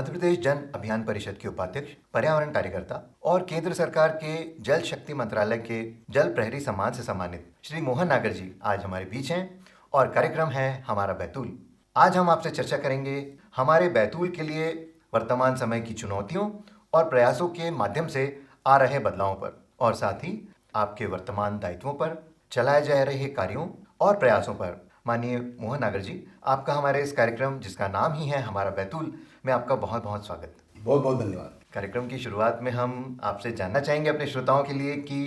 मध्य प्रदेश जन अभियान परिषद के उपाध्यक्ष, पर्यावरण कार्यकर्ता और केंद्र सरकार के जल शक्ति मंत्रालय के जल प्रहरी सम्मान से सम्मानित श्री मोहन नागर जी आज हमारे बीच हैं और कार्यक्रम है हमारा बैतूल। आज हम आपसे चर्चा करेंगे हमारे बैतूल के लिए वर्तमान समय की चुनौतियों और प्रयासों के माध्यम से आ रहे बदलावों पर और साथ ही आपके वर्तमान दायित्वों पर, चलाए जा रहे कार्यों और प्रयासों पर। माननीय मोहन नागर जी, आपका हमारे इस कार्यक्रम जिसका नाम ही है हमारा बैतूल में आपका बहुत बहुत स्वागत। बहुत बहुत धन्यवाद। कार्यक्रम की शुरुआत में हम आपसे जानना चाहेंगे अपने श्रोताओं के लिए कि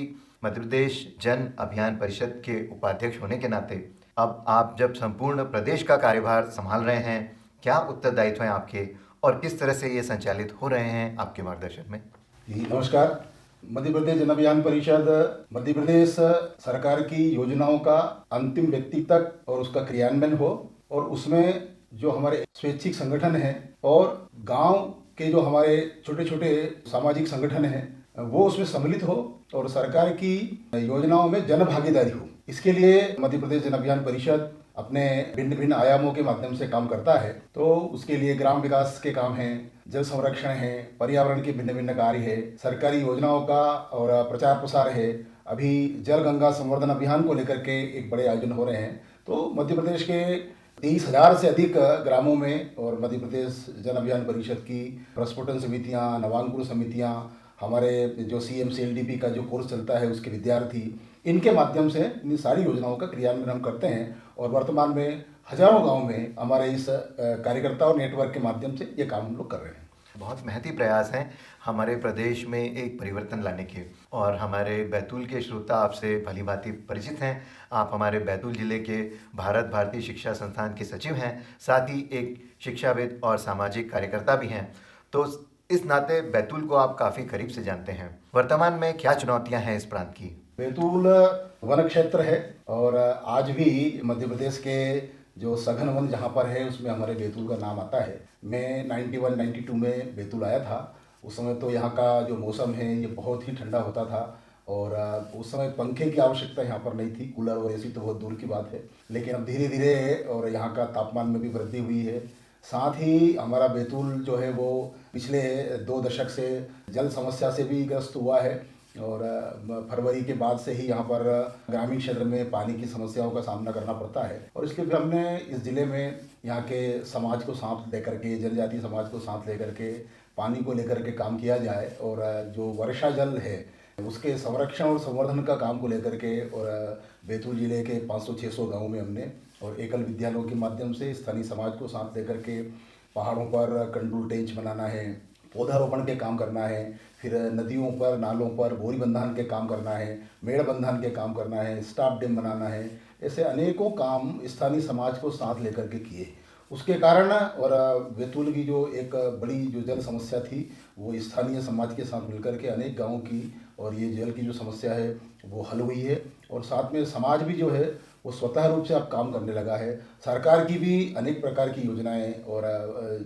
मध्य प्रदेश जन अभियान परिषद के उपाध्यक्ष होने के नाते अब आप जब संपूर्ण प्रदेश का कार्यभार संभाल रहे हैं, क्या उत्तरदायित्व हैं आपके और किस तरह से ये संचालित हो रहे हैं आपके मार्गदर्शन में? जी नमस्कार। मध्य प्रदेश जन अभियान परिषद मध्य प्रदेश सरकार की योजनाओं का अंतिम व्यक्ति तक और उसका क्रियान्वयन हो और उसमें जो हमारे स्वैच्छिक संगठन हैं और गांव के जो हमारे छोटे छोटे सामाजिक संगठन हैं वो उसमें सम्मिलित हो और सरकार की योजनाओं में जन भागीदारी हो। इसके लिए मध्य प्रदेश जन अभियान परिषद अपने भिन्न भिन्न आयामों के माध्यम से काम करता है। तो उसके लिए ग्राम विकास के काम हैं, जल संरक्षण है, पर्यावरण के भिन्न भिन्न कार्य है, सरकारी योजनाओं का और प्रचार प्रसार है। अभी जल गंगा संवर्धन अभियान को लेकर के एक बड़े आयोजन हो रहे हैं। तो मध्य प्रदेश के 23,000 से अधिक ग्रामों में और मध्य प्रदेश जन अभियान परिषद की प्रस्फुटन समितियाँ, नवांकुर समितियाँ, हमारे जो CMCLDP का जो कोर्स चलता है उसके विद्यार्थी, इनके माध्यम से इन सारी योजनाओं का क्रियान्वयन हम करते हैं और वर्तमान में हजारों गांव में हमारे इस कार्यकर्ताओं नेटवर्क के माध्यम से ये काम हम लोग कर रहे हैं। बहुत महती प्रयास हैं हमारे प्रदेश में एक परिवर्तन लाने के और हमारे बैतूल के श्रोता आपसे भली भांति परिचित हैं। आप हमारे बैतूल जिले के भारत भारतीय शिक्षा संस्थान के सचिव हैं, साथ ही एक शिक्षाविद और सामाजिक कार्यकर्ता भी हैं। तो इस नाते बैतूल को आप काफ़ी करीब से जानते हैं। वर्तमान में क्या चुनौतियां हैं इस प्रांत की? बैतूल वन क्षेत्र है और आज भी मध्य प्रदेश के जो सघन वन जहाँ पर है उसमें हमारे बैतूल का नाम आता है। मैं 91-92 में बैतूल आया था। उस समय तो यहाँ का जो मौसम है ये बहुत ही ठंडा होता था और उस समय पंखे की आवश्यकता यहाँ पर नहीं थी, कूलर और AC तो बहुत दूर की बात है। लेकिन अब धीरे धीरे और यहाँ का तापमान में भी वृद्धि हुई है। साथ ही हमारा बैतूल जो है वो पिछले 2 दशक से जल समस्या से भी ग्रस्त हुआ है और फरवरी के बाद से ही यहाँ पर ग्रामीण क्षेत्र में पानी की समस्याओं का सामना करना पड़ता है। और इसलिए फिर हमने इस ज़िले में यहाँ के समाज को साथ लेकर के, जनजातीय समाज को साथ लेकर के पानी को लेकर के काम किया जाए और जो वर्षा जल है उसके संरक्षण और संवर्धन का काम को लेकर के और बैतूल जिले के 500-600 गाँव में हमने और एकल विद्यालयों के माध्यम से स्थानीय समाज को साथ लेकर के पहाड़ों पर कंट्रोल टेंच बनाना है, पौधारोपण के काम करना है, फिर नदियों पर, नालों पर बोरी बंधान के काम करना है, मेड़ बंधान के काम करना है, स्टॉप डैम बनाना है। ऐसे अनेकों काम स्थानीय समाज को साथ लेकर के किए। उसके कारण और बैतूल की जो एक बड़ी जो जल समस्या थी वो स्थानीय समाज के साथ मिलकर के अनेक गाँवों की और ये जल की जो समस्या है वो हल हुई है। और साथ में समाज भी जो है वो स्वतः रूप से अब काम करने लगा है। सरकार की भी अनेक प्रकार की योजनाएं और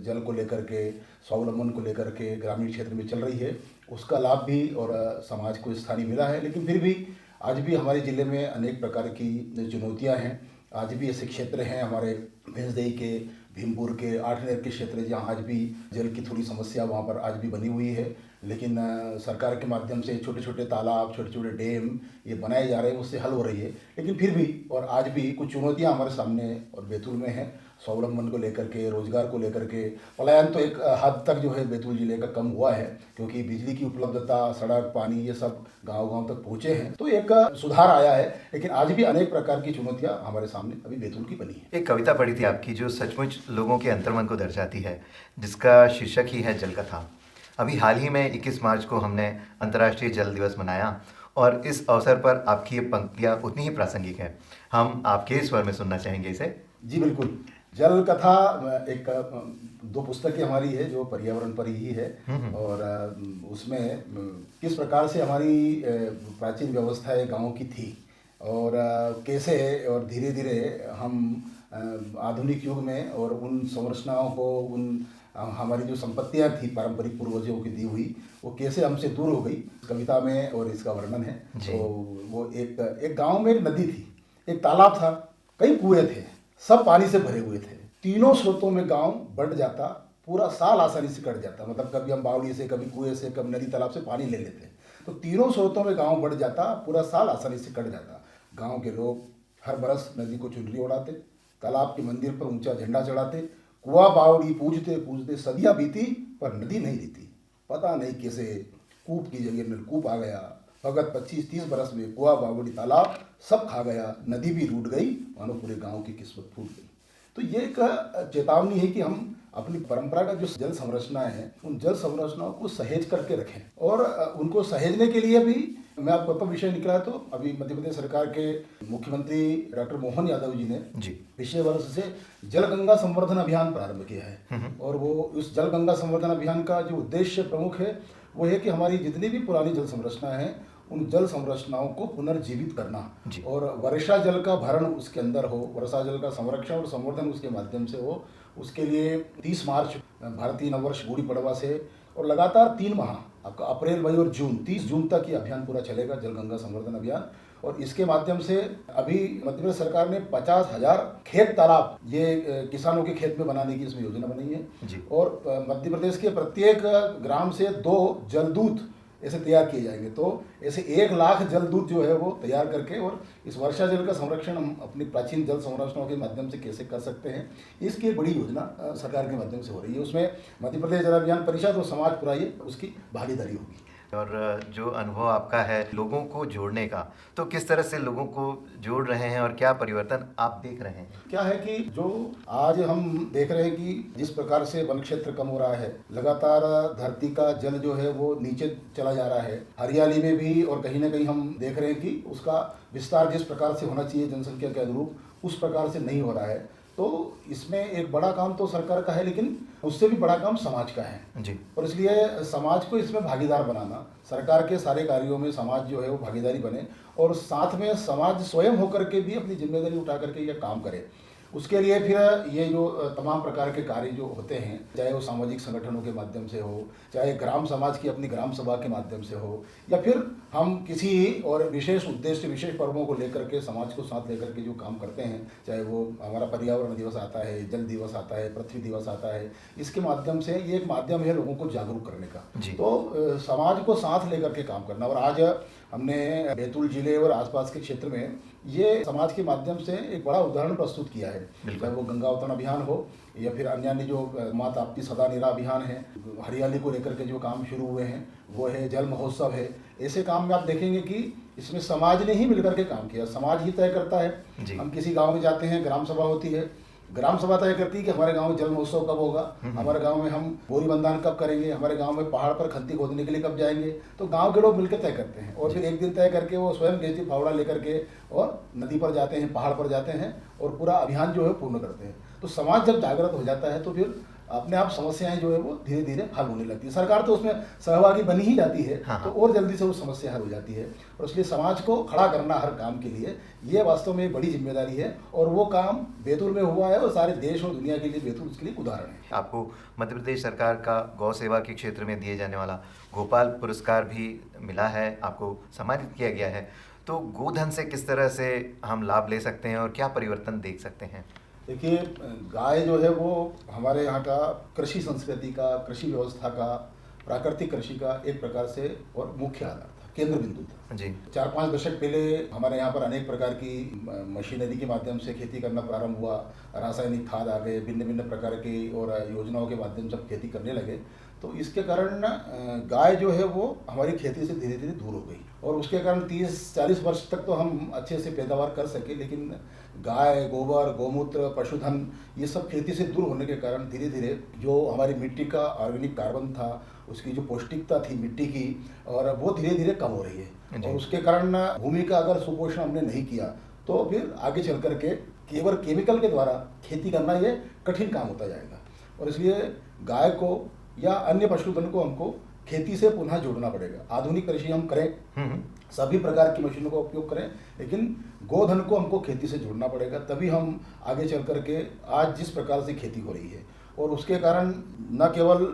जल को लेकर के, स्वावलंबन को लेकर के ग्रामीण क्षेत्र में चल रही है, उसका लाभ भी और समाज को स्थानीय मिला है। लेकिन फिर भी आज भी हमारे ज़िले में अनेक प्रकार की चुनौतियां हैं। आज भी ऐसे क्षेत्र हैं हमारे भैंसदेही के, भीमपुर के, आठनेर के क्षेत्र जहाँ आज भी जल की थोड़ी समस्या वहाँ पर आज भी बनी हुई है। लेकिन सरकार के माध्यम से छोटे छोटे तालाब, छोटे छोटे डैम ये बनाए जा रहे हैं, उससे हल हो रही है। लेकिन फिर भी और आज भी कुछ चुनौतियां हमारे सामने और बैतूल में हैं। स्वावलंबन को लेकर के, रोजगार को लेकर के, पलायन तो एक हद तक जो है बैतूल जिले का कम हुआ है क्योंकि बिजली की उपलब्धता, सड़क, पानी ये सब गांव-गांव तक पहुंचे हैं, तो एक सुधार आया है। लेकिन आज भी अनेक प्रकार की चुनौतियां हमारे सामने अभी बैतूल की बनी है। एक कविता पढ़ी थी आपकी जो सचमुच लोगों के अंतर्मन को दर्शाती है, जिसका शीर्षक ही है जल कथा। अभी हाल ही में 21 मार्च को हमने अंतर्राष्ट्रीय जल दिवस मनाया और इस अवसर पर आपकी ये पंक्तियाँ उतनी ही प्रासंगिक हैं। हम आपके स्वर में सुनना चाहेंगे इसे। जी बिल्कुल। जल कथा एक 2 पुस्तकें हमारी है जो पर्यावरण पर ही है और उसमें किस प्रकार से हमारी प्राचीन व्यवस्थाएं गाँव की थी और कैसे और धीरे धीरे हम आधुनिक युग में और उन संरचनाओं को, उन हमारी जो संपत्तियां थी पारंपरिक पूर्वजों की दी हुई, वो कैसे हमसे दूर हो गई कविता में और इसका वर्णन है। तो वो एक गांव में एक नदी थी, एक तालाब था, कई कुएं थे, सब पानी से भरे हुए थे। तीनों स्रोतों में गांव बंट जाता, पूरा साल आसानी से कट जाता। मतलब कभी हम बावड़ी से, कभी कुएं से, कभी नदी तालाब से पानी ले लेते हैं, तो तीनों स्रोतों में गांव बढ़ जाता, पूरा साल आसानी से कट जाता। गांव के लोग हर बरस नदी को चुनरी उड़ाते, तालाब के मंदिर पर ऊंचा झंडा चढ़ाते, कुआ बावड़ी पूजते पूजते सदियां बीती पर नदी नहीं दिखती। पता नहीं कैसे कूप की जगह नलकूप आ गया। भगत 25-30 बरस में कुआ बावड़ी तालाब सब खा गया, नदी भी रूठ गई, मानो पूरे गांव की किस्मत फूट गई। तो ये एक चेतावनी है कि हम अपनी परंपरागत जो जल संरचनाएं हैं, उन जल संरचनाओं को सहेज करके रखें। और उनको सहेजने के लिए भी मैं आपको अपन विषय निकला है, तो अभी मध्य प्रदेश सरकार के मुख्यमंत्री डॉक्टर मोहन यादव जी ने पिछले वर्ष से जल गंगा संवर्धन अभियान प्रारंभ किया है। और वो उस जल गंगा संवर्धन अभियान का जो उद्देश्य प्रमुख है वो है कि हमारी जितनी भी पुरानी जल संरचनाएं हैं, उन जल संरचनाओं को पुनर्जीवित करना और वर्षा जल का भरण उसके अंदर हो, वर्षा जल का संरक्षण और संवर्धन उसके माध्यम से हो। उसके लिए 30 मार्च भारतीय नववर्ष गुड़ी पड़वा से और लगातार 3 माह, आपका अप्रैल, मई और जून, 30 जून तक ये अभियान पूरा चलेगा, जल गंगा संवर्धन अभियान। और इसके माध्यम से अभी मध्य प्रदेश सरकार ने 50,000 खेत तालाब ये किसानों के खेत में बनाने की इसमें योजना बनाई है। और मध्य प्रदेश के प्रत्येक ग्राम से 2 जलदूत ऐसे तैयार किए जाएंगे। तो ऐसे 1 लाख जलदूत जो है वो तैयार करके, और इस वर्षा जल का संरक्षण हम अपनी प्राचीन जल संरचनाओं के माध्यम से कैसे कर सकते हैं, इसकी एक बड़ी योजना सरकार के माध्यम से हो रही है। उसमें मध्य प्रदेश जल अभियान परिषद और समाज पुराई उसकी भागीदारी होगी। और जो अनुभव आपका है लोगों को जोड़ने का, तो किस तरह से लोगों को जोड़ रहे हैं और क्या परिवर्तन आप देख रहे हैं? क्या है कि जो आज हम देख रहे हैं कि जिस प्रकार से वन क्षेत्र कम हो रहा है, लगातार धरती का जल जो है वो नीचे चला जा रहा है, हरियाली में भी, और कहीं ना कहीं हम देख रहे हैं कि उसका विस्तार जिस प्रकार से होना चाहिए जनसंख्या के अनुरूप उस प्रकार से नहीं हो रहा है। तो इसमें एक बड़ा काम तो सरकार का है, लेकिन उससे भी बड़ा काम समाज का है जी। और इसलिए समाज को इसमें भागीदार बनाना, सरकार के सारे कार्यों में समाज जो है वो भागीदारी बने, और साथ में समाज स्वयं होकर के भी अपनी जिम्मेदारी उठा करके ये काम करे। उसके लिए फिर ये जो तमाम प्रकार के कार्य जो होते हैं, चाहे वो सामाजिक संगठनों के माध्यम से हो, चाहे ग्राम समाज की अपनी ग्राम सभा के माध्यम से हो, या फिर हम किसी और विशेष उद्देश्य, विशेष पर्वों को लेकर के समाज को साथ लेकर के जो काम करते हैं, चाहे वो हमारा पर्यावरण दिवस आता है, जल दिवस आता है, पृथ्वी दिवस आता है, इसके माध्यम से ये एक माध्यम है लोगों को जागरूक करने का। तो समाज को साथ लेकर के काम करना। और आज हमने बैतूल जिले और आसपास के क्षेत्र में ये समाज के माध्यम से एक बड़ा उदाहरण प्रस्तुत किया है, चाहे वो गंगा अवतरण अभियान हो या फिर अन्य जो माँ ताप्ती सदा निरा अभियान है, हरियाली को लेकर के जो काम शुरू हुए हैं वो है, जल महोत्सव है। ऐसे काम में आप देखेंगे कि इसमें समाज ने ही मिलकर के काम किया, समाज ही तय करता है। हम किसी गांव में जाते हैं, ग्राम सभा होती है, ग्राम सभा तय करती है कि हमारे गांव में जल महोत्सव कब होगा, हमारे गांव में हम बोरी बंधान कब करेंगे, हमारे गांव में पहाड़ पर खंती खोदने के लिए कब जाएंगे। तो गांव के लोग मिलकर तय करते हैं, और फिर एक दिन तय करके वो स्वयं गेंजी फावड़ा लेकर के और नदी पर जाते हैं, पहाड़ पर जाते हैं, और पूरा अभियान जो है पूर्ण करते हैं। तो समाज जब जागृत हो जाता है तो फिर अपने आप समस्याएं जो है वो धीरे धीरे हल होने लगती है। सरकार तो उसमें सहभागी बनी ही जाती है, तो और जल्दी से वो समस्या हल हो जाती है। और इसलिए समाज को खड़ा करना हर काम के लिए ये वास्तव में एक बड़ी जिम्मेदारी है, और वो काम बैतूल में हुआ है, और सारे देश और दुनिया के लिए बैतूल उसके लिए उदाहरण है। आपको मध्य प्रदेश सरकार का गौ सेवा के क्षेत्र में दिए जाने वाला गोपाल पुरस्कार भी मिला है, आपको सम्मानित किया गया है। तो गोधन से किस तरह से हम लाभ ले सकते हैं और क्या परिवर्तन देख सकते हैं? देखिए, गाय जो है वो हमारे यहाँ का कृषि संस्कृति का, कृषि व्यवस्था का, प्राकृतिक कृषि का एक प्रकार से और मुख्य आधार था, केंद्र बिंदु था जी। 4-5 दशक पहले हमारे यहाँ पर अनेक प्रकार की मशीनरी के माध्यम से खेती करना प्रारंभ हुआ, रासायनिक खाद आ गए, भिन्न भिन्न प्रकार की और योजनाओं के माध्यम से खेती करने लगे। तो इसके कारण गाय जो है वो हमारी खेती से धीरे धीरे दूर हो गई, और उसके कारण 30-40 वर्ष तक तो हम अच्छे से पैदावार कर सके, लेकिन गाय, गोबर, गोमूत्र, पशुधन ये सब खेती से दूर होने के कारण धीरे धीरे जो हमारी मिट्टी का ऑर्गेनिक कार्बन था, उसकी जो पौष्टिकता थी मिट्टी की, और वो धीरे धीरे कम हो रही है। और उसके कारण भूमि का अगर सुपोषण हमने नहीं किया तो फिर आगे चल करके केवल केमिकल के द्वारा खेती करना ये कठिन काम होता जाएगा। और इसलिए गाय को या अन्य पशुधन को हमको खेती से पुनः जोड़ना पड़ेगा। आधुनिक कृषि हम करें, सभी प्रकार की मशीनों का उपयोग करें, लेकिन गोधन को हमको खेती से जोड़ना पड़ेगा, तभी हम आगे चल करके आज जिस प्रकार से खेती हो रही है, और उसके कारण न केवल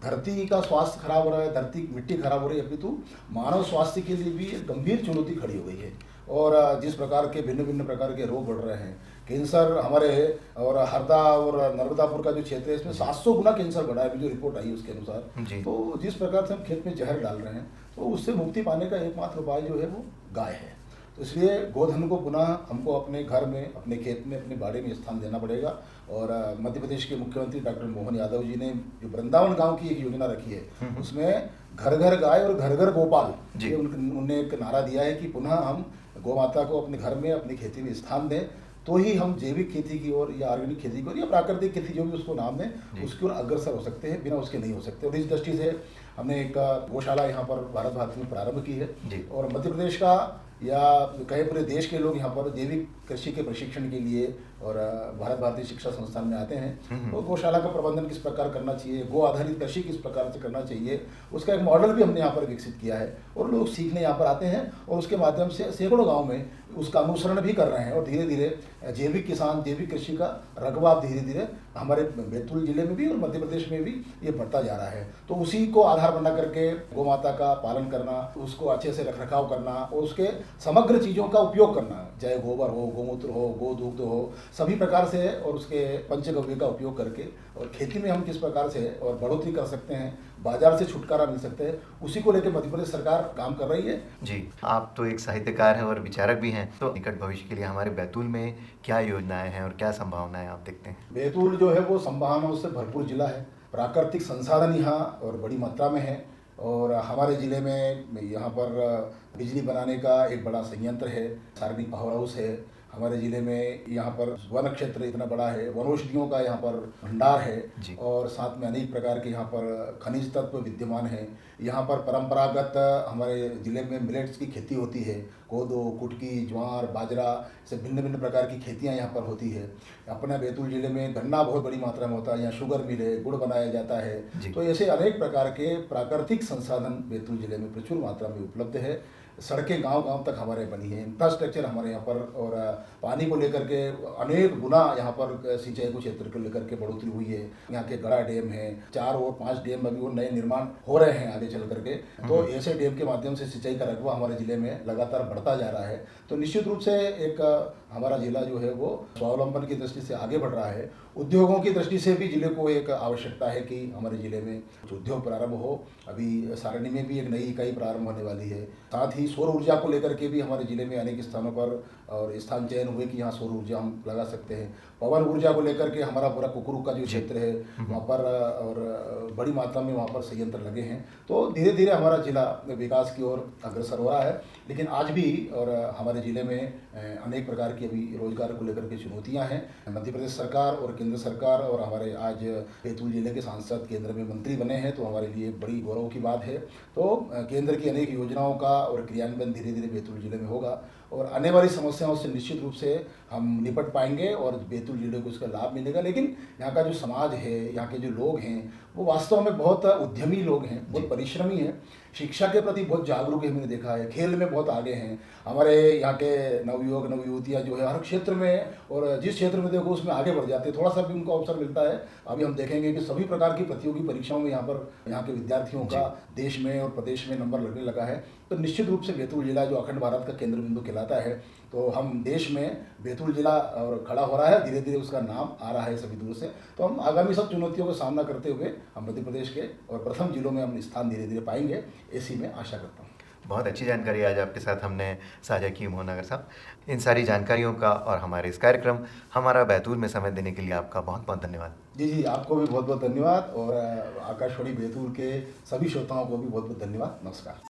धरती का स्वास्थ्य खराब हो रहा है, धरती मिट्टी खराब हो रही है, अपितु मानव स्वास्थ्य के लिए भी एक गंभीर चुनौती खड़ी हो गई है। और जिस प्रकार के भिन्न भिन्न प्रकार के रोग बढ़ रहे हैं, कैंसर हमारे और हरदा और नर्मदापुर का जो क्षेत्र है इसमें 700 गुना कैंसर बढ़ा है, अभी जो रिपोर्ट आई है उसके अनुसार। जी। तो जिस प्रकार से हम खेत में जहर डाल रहे हैं तो उससे मुक्ति पाने का एकमात्र उपाय जो है वो गाय है। तो इसलिए गोधन को पुनः हमको अपने घर में, अपने खेत में, अपने बाड़े में स्थान देना पड़ेगा। और मध्य प्रदेश के मुख्यमंत्री डॉक्टर मोहन यादव जी ने जो वृंदावन गांव की एक योजना रखी है उसमें घर घर गाय और घर घर गोपाल, ये उन्होंने एक नारा दिया है कि पुनः हम गौ माता को अपने घर में, अपनी खेती में स्थान दें, तो ही हम जैविक खेती की ओर या ऑर्गेनिक खेती की ओर या प्राकृतिक खेती जो भी उसको नाम दें उसकी ओर अग्रसर हो सकते हैं, बिना उसके नहीं हो सकते। और इस दृष्टि से हमने एक गौशाला यहाँ पर भारत भारती में प्रारंभ की है और मध्य प्रदेश का या कहे पूरे देश के लोग यहाँ पर जैविक कृषि के प्रशिक्षण के लिए और भारत भारतीय शिक्षा संस्थान में आते हैं। तो गौशाला का प्रबंधन किस प्रकार करना चाहिए, गो आधारित कृषि किस प्रकार से करना चाहिए, उसका एक मॉडल भी हमने यहाँ पर विकसित किया है और लोग सीखने यहाँ पर आते हैं और उसके माध्यम से सैकड़ों गाँव में उसका अनुसरण भी कर रहे हैं। और धीरे धीरे जैविक किसान, जैविक कृषि का रकबा धीरे धीरे हमारे बैतूल जिले में भी और मध्य प्रदेश में भी ये बढ़ता जा रहा है। तो उसी को आधार बना करके गौ माता का पालन करना, उसको अच्छे से रख रखाव करना और उसके समग्र चीज़ों का उपयोग करना, चाहे गोबर हो, गोमूत्र हो, गोदूग्ध हो, सभी प्रकार से, और उसके पंचगव्य का उपयोग करके और खेती में हम किस प्रकार से और बढ़ोतरी कर सकते हैं, बाजार से छुटकारा मिल सकते हैं, उसी को लेकर मध्य प्रदेश सरकार काम कर रही है। जी, आप तो एक साहित्यकार हैं और विचारक भी हैं, तो निकट भविष्य के लिए हमारे बैतूल में क्या योजनाएं हैं और क्या संभावनाएं आप देखते हैं? बैतूल जो है वो संभावनाओं से भरपूर जिला है। प्राकृतिक संसाधन यहाँ और बड़ी मात्रा में है और हमारे ज़िले में यहाँ पर बिजली बनाने का एक बड़ा संयंत्र है, सारणी पावर हाउस है। हमारे ज़िले में यहाँ पर वन क्षेत्र इतना बड़ा है, वनौषधियों का यहाँ पर भंडार है और साथ में अनेक प्रकार के यहाँ पर खनिज तत्व विद्यमान है। यहाँ पर परंपरागत हमारे ज़िले में मिलेट्स की खेती होती है, कोदो, कुटकी, ज्वार, बाजरा, से भिन्न भिन्न प्रकार की खेतियाँ यहाँ पर होती है। अपने बैतूल ज़िले में गन्ना बहुत बड़ी मात्रा में होता है, यहाँ शुगर मिल है, गुड़ बनाया जाता है। तो ऐसे अनेक प्रकार के प्राकृतिक संसाधन बैतूल ज़िले में प्रचुर मात्रा में उपलब्ध है। सड़कें गांव-गांव तक हमारे बनी हैं, इंफ्रास्ट्रक्चर हमारे यहाँ पर, और पानी को लेकर के अनेक गुना यहाँ पर सिंचाई को क्षेत्र को लेकर के बढ़ोतरी हुई है। यहाँ के गड़ा डैम है, 4 और 5 डैम अभी वो नए निर्माण हो रहे हैं आगे चल करके। तो ऐसे डैम के माध्यम से सिंचाई का रकबा हमारे ज़िले में लगातार बढ़ता जा रहा है। तो निश्चित रूप से एक हमारा ज़िला जो है वो स्वावलंबन की दृष्टि से आगे बढ़ रहा है। उद्योगों की दृष्टि से भी ज़िले को एक आवश्यकता है कि हमारे ज़िले में उद्योग प्रारंभ हो। अभी सारणी में भी एक नई इकाई प्रारंभ होने वाली है। साथ ही सौर ऊर्जा को लेकर के भी हमारे ज़िले में अनेक स्थानों पर और स्थान चयन हुए कि यहाँ सौर ऊर्जा हम लगा सकते हैं। पवन ऊर्जा को लेकर के हमारा पूरा कुकुरू का जो क्षेत्र है वहाँ पर और बड़ी मात्रा में वहाँ पर संयंत्र लगे हैं। तो धीरे धीरे हमारा ज़िला विकास की ओर अग्रसर हो रहा है। लेकिन आज भी और हमारे ज़िले में अनेक प्रकार की अभी रोजगार को लेकर के चुनौतियाँ हैं। मध्य प्रदेश सरकार और केंद्र सरकार और हमारे आज बैतूल जिले के सांसद केंद्र में मंत्री बने हैं, तो हमारे लिए बड़ी गौरव की बात है। तो केंद्र की अनेक योजनाओं का और क्रियान्वयन धीरे धीरे बैतूल जिले में होगा और आने वाली समस्याओं से निश्चित रूप से हम निपट पाएंगे और बैतूल जिले को इसका लाभ मिलेगा। लेकिन यहाँ का जो समाज है, यहाँ के जो लोग हैं, वो वास्तव में बहुत उद्यमी लोग हैं, बहुत परिश्रमी हैं, शिक्षा के प्रति बहुत जागरूक है, मैंने देखा है, खेल में बहुत आगे हैं। हमारे यहाँ के नवयुवक नवयुवतियाँ जो है हर क्षेत्र में और जिस क्षेत्र में देखो उसमें आगे बढ़ जाते हैं, थोड़ा सा भी उनको अवसर मिलता है। अभी हम देखेंगे कि सभी प्रकार की प्रतियोगी परीक्षाओं में यहाँ के विद्यार्थियों का देश में और प्रदेश में नंबर लगने लगा है। तो निश्चित रूप से बैतूल जिला जो अखंड भारत का केंद्र बिंदु कहलाता है, तो हम देश में बैतूल जिला और खड़ा हो रहा है, धीरे धीरे उसका नाम आ रहा है सभी दूर से। तो हम आगामी सब चुनौतियों का सामना करते हुए हम मध्य प्रदेश के और प्रथम जिलों में हम स्थान धीरे धीरे पाएंगे, ऐसी मैं आशा करता हूँ। बहुत अच्छी जानकारी आज आपके साथ हमने साझा की मोहन नागर साहब। इन सारी जानकारियों का और हमारे इस कार्यक्रम हमारा बैतूल में समय देने के लिए आपका बहुत बहुत धन्यवाद। जी, आपको भी बहुत बहुत धन्यवाद और आकाशवाणी बैतूल के सभी श्रोताओं को भी बहुत बहुत धन्यवाद। नमस्कार।